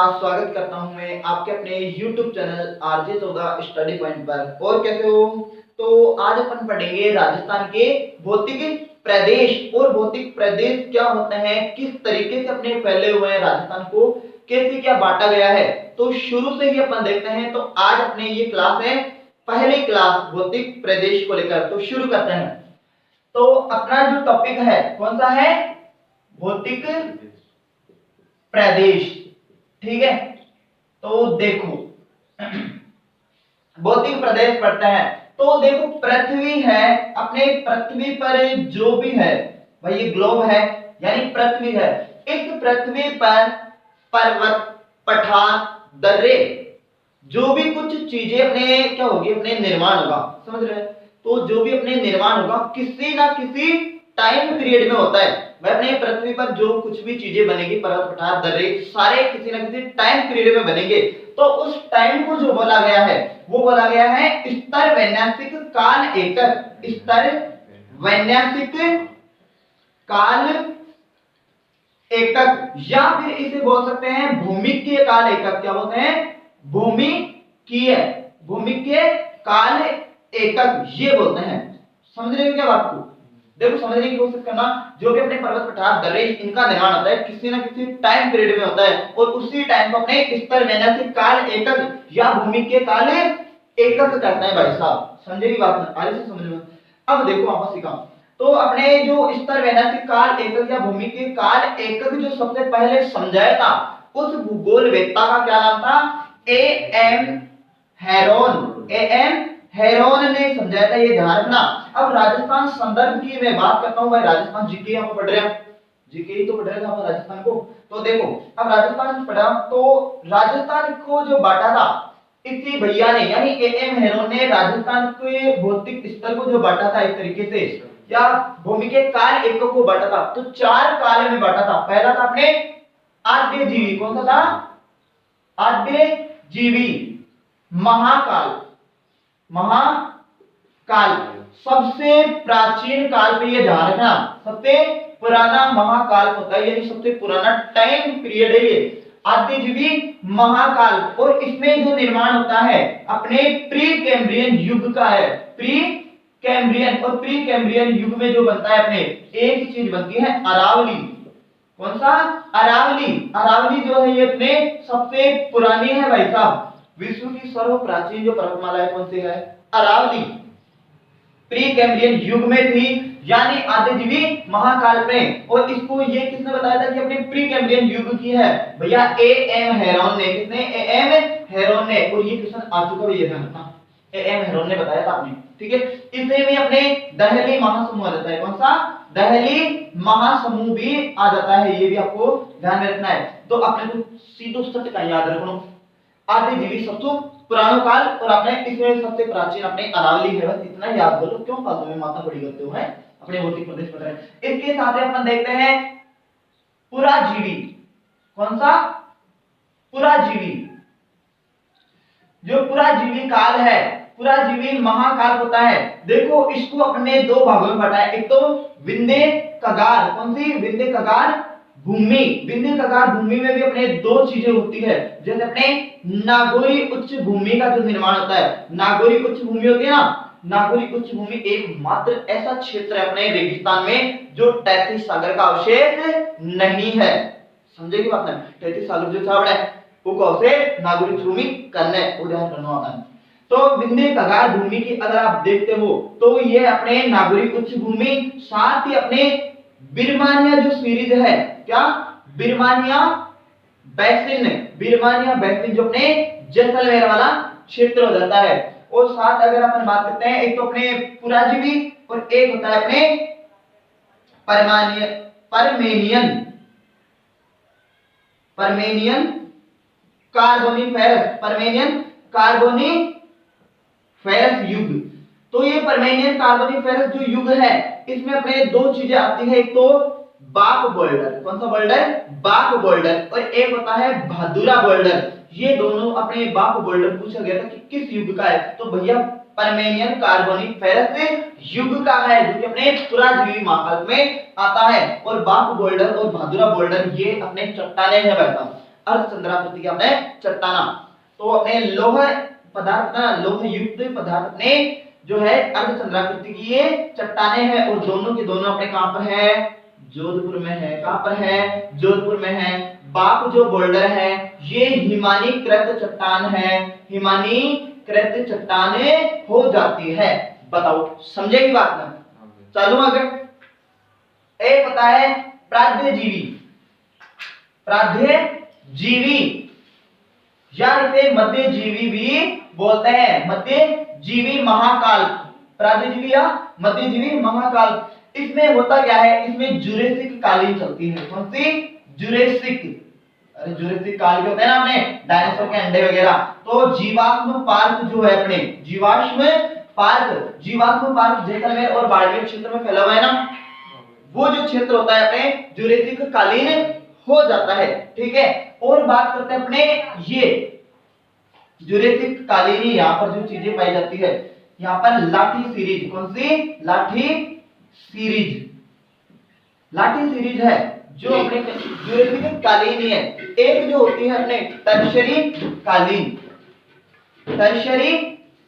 स्वागत करता हूं मैं आपके अपने YouTube channel RJ 14 study point पर। और कैसे हो? तो आज अपन पढ़ेंगे राजस्थान के भौतिक प्रदेश। और भौतिक प्रदेश क्या होते हैं, किस तरीके से अपने फैले हुए हैं, राजस्थान को कैसे क्या बांटा गया है, तो शुरू से ही अपन देखते हैं। तो आज अपने ये क्लास है, पहली क्लास भौतिक प्रदेश को लेकर। तो शुरू करते हैं। तो अपना जो टॉपिक है कौन सा है? भौतिक प्रदेश। ठीक है, तो देखो भौतिक प्रदेश पढ़ते हैं। तो देखो पृथ्वी है, अपने पृथ्वी पर जो भी है भाई, ये ग्लोब है यानी पृथ्वी है। इस पृथ्वी पर पर्वत, पठार, दर्रे, जो भी कुछ चीजें अपने क्या होगी, अपने निर्माण होगा, समझ रहे हैं? तो जो भी अपने निर्माण होगा किसी ना किसी टाइम पीरियड में होता है। वह अपने पृथ्वी पर जो कुछ भी चीजें बनेगी, पर्वत, पठार, दर्रे, सारे किसी ना किसी टाइम पीरियड में बनेंगे। तो उस टाइम को जो बोला गया है वो बोला गया है स्तर वैन्यासिक काल एकक। स्तर वैन्यासिक काल एकक, या फिर इसे बोल सकते हैं भूमिकीय काल एकक। क्या बोलते हैं? भूमिकीय काल एकक ये बोलते हैं। समझ रहे हो क्या बात को? देखो समझने की कोशिश करना। जो भी अपने पर्वत, पठार, दर्रे, इनका निर्माण होता है किसी न किसी टाइम पीरियड में होता है, और उसी टाइम को अपने स्तर वैन्यासिक काल एकक या भूमिकीय काल एकक कहते हैं। भाई साहब समझे की बात? आगे से समझ लो। अब देखो वापस सीखा। तो अपने जो स्तर वैन्यासिक काल एकक या भूमिकीय काल एकक जो सबसे पहले समझाया था, उस भूगोलवेत्ता का क्या नाम था? A.M. हेरोन ने समझाया था, ये ध्यान रखना। अब राजस्थान संदर्भ की मैं बात करता हूं भाई। राजस्थान जीके हम पढ़ रहे हैं, जीके ही तो पढ़ रहे हैं राजस्थान को। तो देखो अब राजस्थान पढ़ा, तो राजस्थान को जो बांटा था इसी भैया ने यानी A.M. हेरोन ने राजस्थान के भौतिक स्तर को जो बांटा था इस तरीके से, या भूमिकीय काल एकक को बांटा था। तो चार काल में बांटा था। पहला था अपने आद्य जीवी। कौन सा था? आद्य जीवी। महाकाल सबसे प्राचीन काल पे ये ध्यान रखना, सबसे पुराना महाकाल होता है, यानी सबसे पुराना टाइम पीरियड है ये आदिजीवी महाकाल। और इसमें जो निर्माण होता है अपने प्री कैम्ब्रियन युग का है। प्री कैम्ब्रियन, और प्री कैम्ब्रियन युग में जो बनता है अपने एक ही चीज बनती है, अरावली। कौन सा? अरावली जो है ये अपने सबसे पुरानी है भाई साहब। विश्व की सर्व प्राचीन जो पर्वतमाला है कौन सी है? अरावली। प्री कैम्ब्रियन युग में थी, यानी आदिजीवी महाकाल में। और इसको ये किसने बताया था कि अपने प्री कैम्ब्रियन युग की है? भैया A.M. हेरोन ने। किसने? A.M. हेरोन ने। और ये क्वेश्चन आ चुका है, ये ध्यान रखना, A.M. हेरोन ने बताया था आपने। ठीक है, इसे में अपने दहली महासमूह आ जाता है। कौन सा? दहली महासमूह भी आ जाता है, ये भी आपको ध्यान में रखना है। तो अपने को सीधो सत्य का याद रखना, आदिजीवी सबसे पुरानो काल, और अपने इसमें सबसे प्राचीन अपने अरावली है। बस इतना याद कर लो, क्यों फालतू में माथा बड़ी करते हो हैं? अपने भौतिक प्रदेश पढ़ रहे हैं। इसके साथ ही अपन देखते हैं पुराजीवी। कौन सा? पुराजीवी। जो पुराजीवी काल है, पुराजीवी महाकाल होता है। देखो इसको अपने दो भागों में बांटा है। एक तो विंध्य कगार। कौन सी? विंध्य कगार भूमि। विंध्य कगार भूमि में भी अपने दो चीजें होती है, जैसे अपने नागौरी उच्च भूमि का जो निर्माण होता है। नागौरी उच्च भूमि होती है ना, नागौरी उच्च भूमि एकमात्र ऐसा क्षेत्र है अपने रेगिस्तान में जो तैतीस सागर का अवशेष नहीं है। समझे की बात है? तैतीस सागर जो छावड़ा है वो कौन से? नागौरी उच्च भूमि करने उदाहरण करना होता है। तो विंध्य कगार भूमि की अगर आप देखते हो तो ये अपने नागौरी उच्च भूमि, साथ ही अपने बिरमानिया जो सीरीज है, क्या? बिरमानिया बैसिन जो अपने जैसलमेर वाला क्षेत्र हो जाता है। और साथ अगर अपन बात करते हैं, एक तो अपने पुराजीवी और एक होता है अपने परमेनियन कार्बोनिफेरस युग। तो ये परमेनियन कार्बोनिफेरस जो युग है, इसमें अपने दो चीजें आती है। एक तो बाक बोल्डर। कौन सा बोल्डर? बाक बोल्डर। और एक होता है भादुरा बोल्डर। ये दोनों अपने बाक बोल्डर पूछा गया था कि किस युग का है, तो भैया परमेनियन कार्बोनिफेरस युग का है, जो कि अपने पुराजीवी महाकाल में आता है। और बाक बोल्डर और भादुरा बोल्डर ये अपने चट्टाने हैं भाई साहब। अर्धचंद्राकृति की अपने चट्टाना। तो अपने लौह पदार्थ ना, लौह युक्त पदार्थ अपने जो है अर्धचंद्राकृति की ये चट्टाने हैं और दोनों के दोनों अपने कहां पर है, जोधपुर में है। कहां पर है, जोधपुर में है। बाप जो बोल्डर है ये हिमानीकृत चट्टान है, हिमानीकृत चट्टाने हो जाती है। बताओ समझेगी बात ना? चलो आगे। एक पता है प्राध्यजीवी, प्राध्यजीवी या इसे मध्यजीवी भी बोलते हैं, मध्यजीवी महाकाल, प्राध्यजीवी या मध्यजीवी महाकाल। इसमें होता क्या है, इसमें जुरेसिक कालीन चलती है। कौन सी? जुरेसिक। अरे जुरेसिक काल के होते हैं ना अपने डायनासोर के अंडे वगैरह। तो जीवाश्म पार्क जो है अपने, जीवाश्म पार्क जैसलमेर और बाड़मेर क्षेत्र में फैला हुआ है ना, वो जो क्षेत्र होता है अपने जुरेसिक कालीन हो जाता है। ठीक है, और बात करते हैं अपने ये जुरेसिक कालीन, यहाँ पर जो चीजें पाई जाती है, यहाँ पर लाठी सीरीज। कौन सी? लाठी सीरीज। लाठी सीरीज है जो अपने जुरेसिक कालीन है। एक जो होती है अपने टर्शरी कालीन, टर्शरी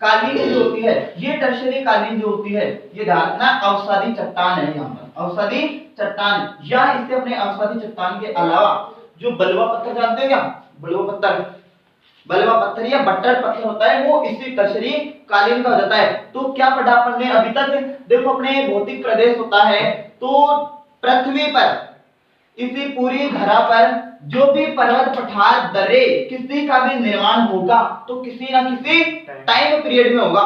कालीन जो होती है, ये टर्शरी कालीन जो होती है ये धारणा अवसादी चट्टान है। यहाँ पर अवसादी चट्टान, या इससे अपने अवसादी चट्टान के अलावा जो बलुआ पत्थर जानते हो क्या? बलुआ पत्थर या बट्टर पत्थर होता है, वो इसी टर्शरी कालीन का हो जाता है। तो क्या पढ़ा अपन ने अभी तक? देखो अपने भौतिक प्रदेश होता है, तो पृथ्वी पर, इसी पूरी धरा पर जो भी पर्वत पठार दर्रे किसी का भी निर्माण होगा तो किसी ना किसी टाइम पीरियड में होगा,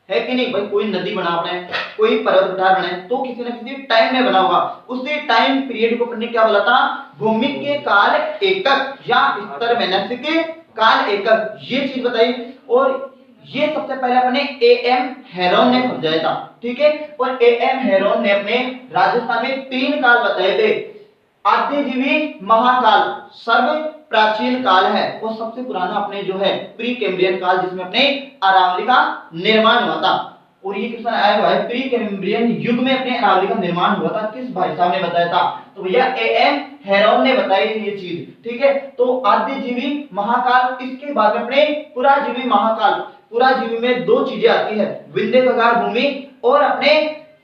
है कि नहीं भाई? कोई नदी बना अपने, कोई पर्वत पठार बने तो किसी ना किसी टाइम में बना होगा। उसी टाइम पीरियड को अपने क्या बोला था? भूमि के काल एकक या स्तर वैनसिक काल एकक, ये चीज बताई। और ये सबसे पहले अपने एएम हेरोन ने समझाया था। ठीक है, और एएम हेरोन ने अपने राजस्थान में 3 काल बताए थे। आद्यजीवी महाकाल सर्व प्राचीन काल है, और सबसे पुराना अपने जो है प्री कैम्ब्रियन काल, जिसमें अपने अरावली का निर्माण हुआ था। और ये किसने आया हुआ है? प्री कैम्ब्रियन युग में अपने अरावली का निर्माण हुआ था। किस भाई साहब ने बताया था? तो भैया एएम हेरोन ने बताई ये चीज। ठीक है, तो आद्यजीवी महाकाल, इसके बाद में अपने पुराजीवी महाकाल। पुराजीवी में 2 चीजें आती है, विंध्य कगार भूमि और अपने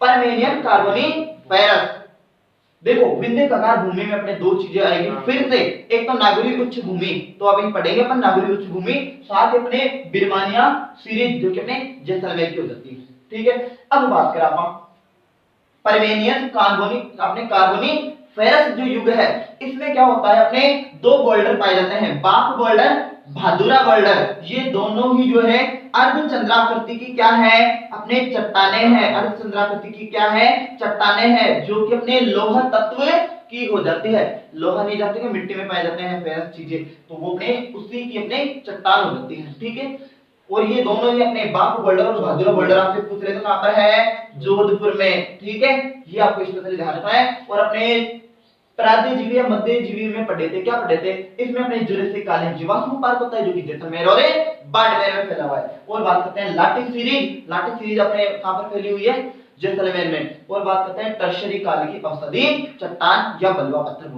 परमेनियन कार्बोनिफेरस। देखो विंध्य कगार भूमि में अपने 2 चीजें आएगी फिर से। एक तो नागरी उच्च भूमि, तो अभी पढ़ेंगे अपन नागरी उच्च भूमि, साथ ही अपने बिरमानिया सीरीज जो कि अपने जैसलमेर की हो जाती है। ठीक है, अब बात करें अपन परमेनियन कार्बोनिक, अपने कार्बोनिफेरस जो युग है, इसमें क्या होता है? अपने 2 बोल्डर पाए जाते हैं, बाप बोल्डर, भादुरा बोल्डर। ये दोनों ही जो है अर्धचंद्राकृति की क्या है? अपने चट्टाने हैं। अर्धचंद्राकृति की क्या है? चट्टाने हैं, जो कि अपने लौह तत्व की हो जाती है। लोहा नहीं जाते कि मिट्टी में पाए जाते हैं फेरस चीजें, तो वो अपने उसी की अपने चट्टान हो जाती है। ठीक है, और ये दोनों ही अपने बाप बोल्डर और भादुरा बोल्डर आपसे पूछ रहे तो कहां पर है? जोधपुर में। ठीक है, ये आपको स्पेशली ध्यान रखना है। और अपने प्राध्यजीवी या मध्यजीवी में पढ़े थे, क्या पढ़े थे? इसमें अपने जुरेसिक कालीन जीवाश्म पार्क होता है जो कि जैसलमेर और बाड़मेर में फैला हुआ है। और बात करते हैं लाठी सीरीज। लाठी सीरीज अपने कहां पर फैली हुई है? जैसलमेर में। और बात करते हैं टर्शरी काल की औषधि चट्टान या बलुआ पत्थर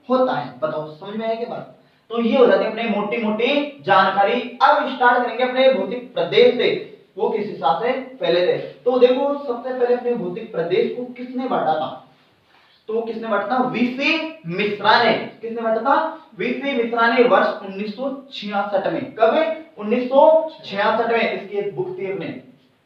होता है। बताओ समझ में आया क्या बात? तो ये हो जाती है अपने मोटी मोटी जानकारी। अब स्टार्ट करेंगे अपने भौतिक प्रदेश से, वो किस हिसाब से फैले थे। तो देखो सबसे पहले अपने भौतिक प्रदेश को किसने बांटा था? तो किसने बांटा था? वीसी मिश्रा ने। किसने बांटा था? वीसी मिश्रा ने वर्ष 1966 में। कब? 1966 में। इसकी एक बुक थी अपने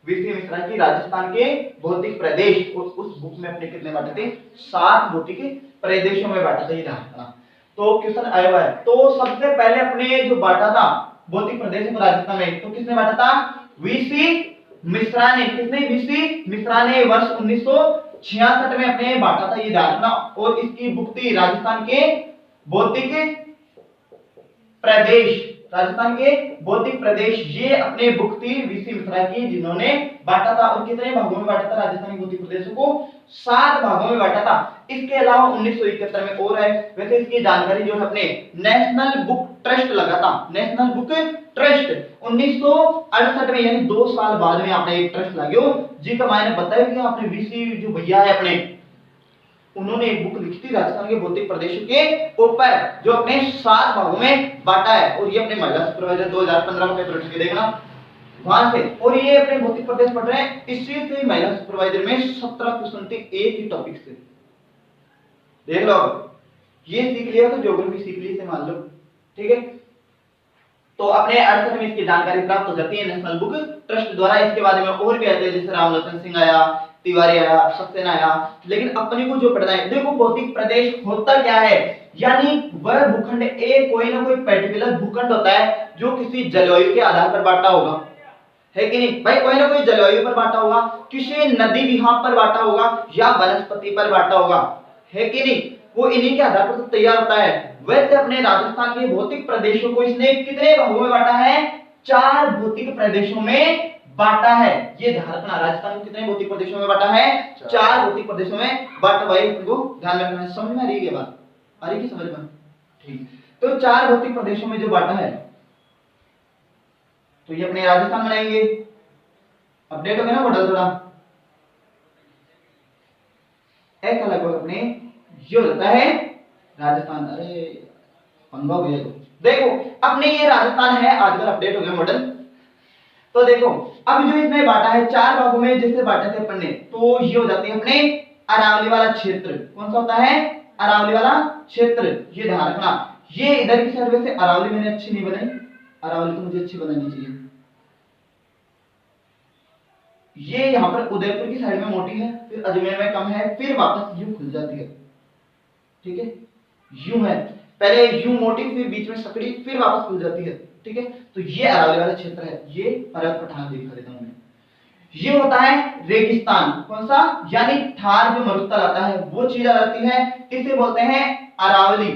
वीसी मिश्रा की, राजस्थान के भौतिक प्रदेश। उस बुक में अपने कितने बांटे थे? 7 भौतिक प्रदेशों में बांटा था। ये ध्यान रखना। तो क्वेश्चन आया हुआ है। तो सबसे पहले अपने जो बांटा था भौतिक प्रदेश में राजस्थान में, तो किसने बांटा था? वीसी मिश्रा ने। किसने? वीसी मिश्रा ने वर्ष 1966 में अपने बांटा था, ये ध्यान रखना। और इसकी बुक थी राजस्थान के भौतिक प्रदेश। राजस्थान के भौतिक प्रदेश, ये अपने बुक थी वीसी मिश्रा की, जिन्होंने बांटा था। और कितने भागों में बांटा था राजस्थानी भौतिक प्रदेशों को? 7 भागों में बांटा था। इसके अलावा 1971 में और है। वैसे इसकी जानकारी जो है अपने नेशनल बुक ट्रस्ट लगा था। नेशनल बुक ट्रस्ट 1968 में, यानी 2 साल बाद में आपने एक ट्रस्ट लाग्यो, जी का मैंने बताया कि आपने वीसी जो भैया है अपने, उन्होंने एक बुक लिखी थी राजस्थान के भौतिक प्रदेशों के ऊपर, जो अपने 7 भागों में बांटा है। और ये अपने महिला सुपरवाइजर 2015 का पेपर उठ के देखना वहां से। और ये अपने भौतिक प्रदेश पढ़ रहे हैं, इसी से महिला सुपरवाइजर में 17 क्वेश्चन थे एक ही टॉपिक से। देख लो, ये सीख लिया तो ज्योग्राफी सीख ली से मान लो, ठीक है। तो अपने अर्थ में इसकी जानकारी प्राप्त हो जाती है नेशनल बुक ट्रस्ट द्वारा। इसके बारे में और भी आते हैं, जैसे रामलोचन सिंह आया, तिवारी आया, सक्सेना आया। लेकिन अपने को जो पढ़ना है, देखो भौतिक प्रदेश होता क्या है, यानी वह भूखंड एक कोई ना कोई पर्टिकुलर भूखंड होता है जो किसी जलवायु के आधार पर बांटा होगा, है कि नहीं भाई। कोई ना कोई जलवायु पर बांटा होगा, किसी नदी विहार पर बांटा होगा या वनस्पति पर बांटा होगा, है कि नहीं। वो इन्हीं के आधार पर तैयार होता है। वैसे अपने राजस्थान के भौतिक प्रदेशों को इसने कितने भागों में बांटा है, 4 भौतिक प्रदेशों में बांटा है। ये ध्यान रखना, राजस्थान को कितने भौतिक प्रदेशों में बांटा है, 4 भौतिक प्रदेशों में बांटा। भाई को ध्यान रखना है। समझ में आ रही है बात, आ रही है समझ में, ठीक। तो 4 भौतिक प्रदेशों में जो बांटा है, तो ये अपने राजस्थान बनाएंगे। अपडेट हो गया ना मॉडल थोड़ा, एक अलग अपने ये होता है राजस्थान। अरे पंगा हो गया। देखो अपने ये राजस्थान है, आजकल अपडेट हो गया मॉडल। तो देखो अब जो इसमें बांटा है 4 भागों में, जैसे बांटे थे अपन ने, तो ये हो जाती है अपने अरावली वाला क्षेत्र। कौन सा होता है, अरावली वाला क्षेत्र। ये ध्यान रखना, ये इधर की साइड से अरावली मैंने अच्छी नहीं बनाई, अरावली तो मुझे अच्छी बनानी चाहिए। ये यहाँ पर उदयपुर की साइड में मोटी है, फिर अजमेर में कम है, फिर वापस यूं खुल जाती है, ठीक है। यूं है, पहले यूं मोटी, फिर बीच में सकड़ी, फिर वापस खुल जाती है, ठीक है। तो ये अरावली वाला क्षेत्र है, ये अरब पठान दिखा देता हूं मैं। ये होता है रेगिस्तान। कौन सा, यानी थार जो मरुस्थल आता है वो चीज आ जाती है, इसे बोलते हैं अरावली,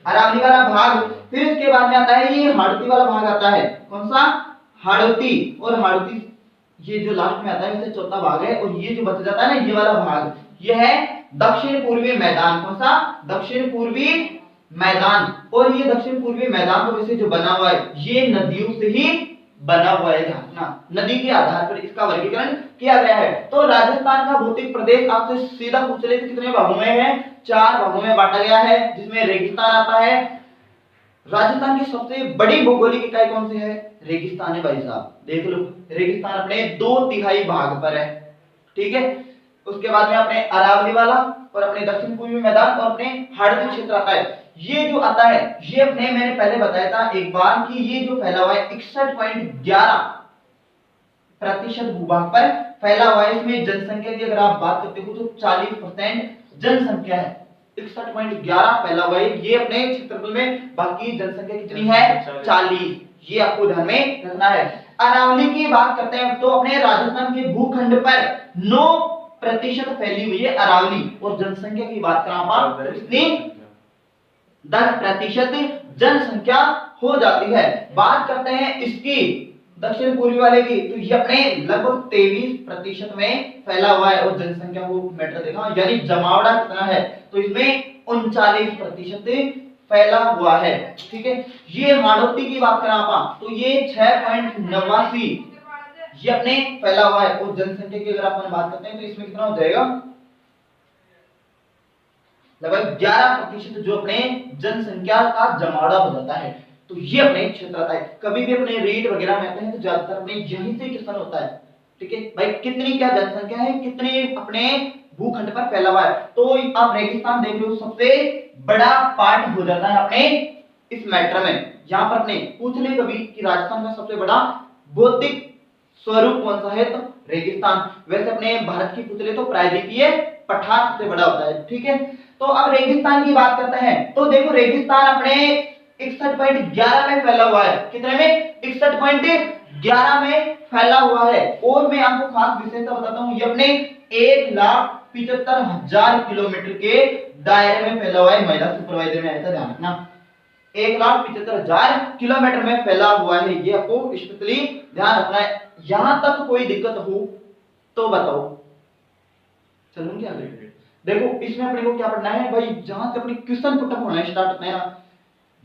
अरावली वाला भाग। फिर इसके बाद में आता है ये हाड़ौती वाला भाग आता है। कौन सा, हाड़ौती। और हाड़ौती ये जो लास्ट में आता है, इसे चौथा भाग है। और ये जो बच जाता है ना, ये वाला भाग, ये है दक्षिण पूर्वी मैदान। कौन सा, दक्षिण पूर्वी मैदान। और ये दक्षिण पूर्वी मैदान तो वैसे जो बना हुआ है, ये नदियों से ही बना हुआ है। नदी के आधार पर इसका वर्गीकरण किया गया है। तो राजस्थान का भौतिक प्रदेश आपसे सीधा पूछ ले तो कितने भागों में है, 4 भागों में बांटा गया है, जिसमें रेगिस्तान आता है। राजस्थान की सबसे बड़ी भौगोलिक इकाई कौन सी है, रेगिस्तान है भाई साहब। देख लो, रेगिस्तान अपने 2/3 भाग पर है, ठीक है। उसके बाद में अपने अरावली वाला और अपने दक्षिण पूर्वी मैदान और अपने हाड़ौती क्षेत्र आता है। ये जो आता है, ये अपने मैंने पहले बताया था एक बार कि ये जो फैला हुआ है 61.11% भूभाग पर फैला हुआ है। इसमें जनसंख्या की अगर आप बात करते हो तो 40% जनसंख्या है। 61.11 फैला हुआ है ये अपने क्षेत्रफल में, बाकी जनसंख्या कितनी है, 40। ये आपको ध्यान में रखना है। अरावली की बात करते हैं तो अपने राजस्थान के भूखंड पर 9% फैली हुई है अरावली। और जनसंख्या की बात करें आप, कितनी, 10% जनसंख्या हो जाती है। बात करते हैं इसकी दक्षिण पूर्वी वाले की, तो ये अपने लगभग 23% में फैला हुआ है। और जनसंख्या को मैटर देखा, यानी जमावड़ा कितना है, तो इसमें 39% फैला हुआ है, ठीक है। ये हाड़ौती की बात करें आप, तो ये 6.89 ये अपने फैला हुआ है। और जनसंख्या की अगर अपन बात करते हैं तो इसमें कितना हो जाएगा, लगभग 11% जो अपने जनसंख्या का जमावड़ा हो जाता है। तो ये अपने क्षेत्र आता है। कभी भी अपने रीट वगैरह में आते हैं तो ज्यादातर अपने यहीं से क्वेश्चन होता है, ठीक है भाई। कितनी क्या जनसंख्या है, कितने अपने भूखंड पर फैला हुआ है। तो आप रेगिस्तान देख लो, सबसे बड़ा पार्ट हो जाता है अपने इस मैटर में। यहाँ पर अपने पूछ ले कभी कि राजस्थान का सबसे बड़ा भौतिक स्वरूप कौन सा है, तो रेगिस्तान। वैसे अपने भारत की पूछ ले तो प्रायद्वीपीय पठार सबसे बड़ा होता है, ठीक है। तो अब रेगिस्तान की बात करते हैं, तो देखो रेगिस्तान अपने 61.11 में फैला हुआ है। कितने में, 61.11 में फैला हुआ है। और मैं आपको खास विशेषता बताता हूं, ये अपने 1,75,000 किलोमीटर के दायरे में फैला हुआ है। महिला सुपरवाइजर में ऐसा ध्यान रखना, 1,75,000 किलोमीटर में फैला हुआ है। ये आपको स्पेशली ध्यान रखना है। यहां तक कोई दिक्कत हो तो बताओ, चलूं क्या आगे। देखो इसमें अपने को क्या पढ़ना है भाई, जहां से अपने क्वेश्चन पुटअप होना स्टार्ट होता है ना,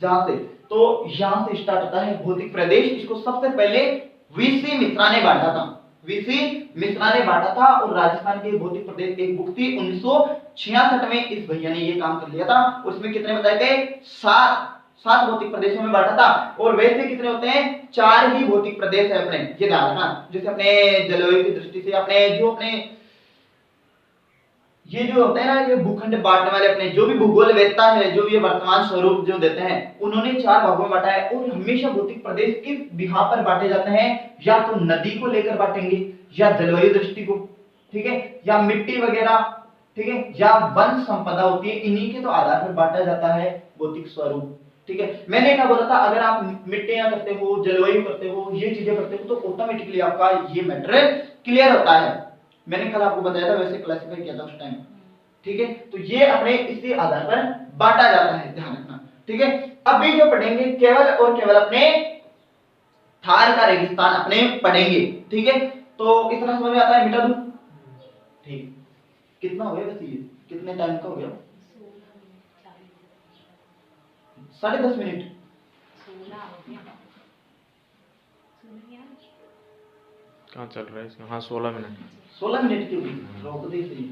जहां से, तो यहां से स्टार्ट होता है भौतिक प्रदेश। इसको सबसे पहले वीसी मिश्रा ने बांटा था, वीसी मिश्रा ने बांटा था और राजस्थान के भौतिक प्रदेश एक बुक थी 1966 में इस भैया ने ये काम कर लिया था। उसमें कितने बताए थे? 7 भौतिक प्रदेशों में बांटा था। और वैसे कितने होते हैं? 4 ही भौतिक प्रदेश है अपने, ये ध्यान रखना। जैसे अपने जलवायु की दृष्टि से अपने जो अपने ये जो होते हैं ना, ये भूखंड बांटने वाले अपने जो भी भूगोल वेत्ता है, जो ये वर्तमान स्वरूप जो देते हैं, उन्होंने 4 भागों में बांटा है। और हमेशा भौतिक प्रदेश किस बिहार पर बांटे जाते हैं? या तो नदी को लेकर बांटेंगे, या जलवायु दृष्टि को, ठीक है, या मिट्टी वगैरह, ठीक है, या वन संपदा होती है, इन्हीं के तो आधार पर बांटा जाता है भौतिक स्वरूप। ठीक है, मैंने क्या बोला था, अगर आप मिट्टियां करते हो, जलवायु करते हो, ये चीजें करते हो, तो ऑटोमेटिकली आपका ये मैटर क्लियर होता है। मैंने कल आपको बताया था, वैसे क्लासिफाई किया था उस टाइम। ठीक है, तो ये अपने इसी आधार पर बांटा जाता है, ध्यान रखना। ठीक है, अभी जो पढ़ेंगे केवल और केवल अपने थार का रेगिस्तान अपने पढ़ेंगे। ठीक है, तो इतना समझ में आता है? मिटा दूं? ठीक, कितना हो गया वैसे, ये कितने टाइम का हो गया? 10:30 मिनट। कहाँ चल रहा है इसका? हाँ 16 मिनट। 16 मिनट क्यों? रोक दे सही।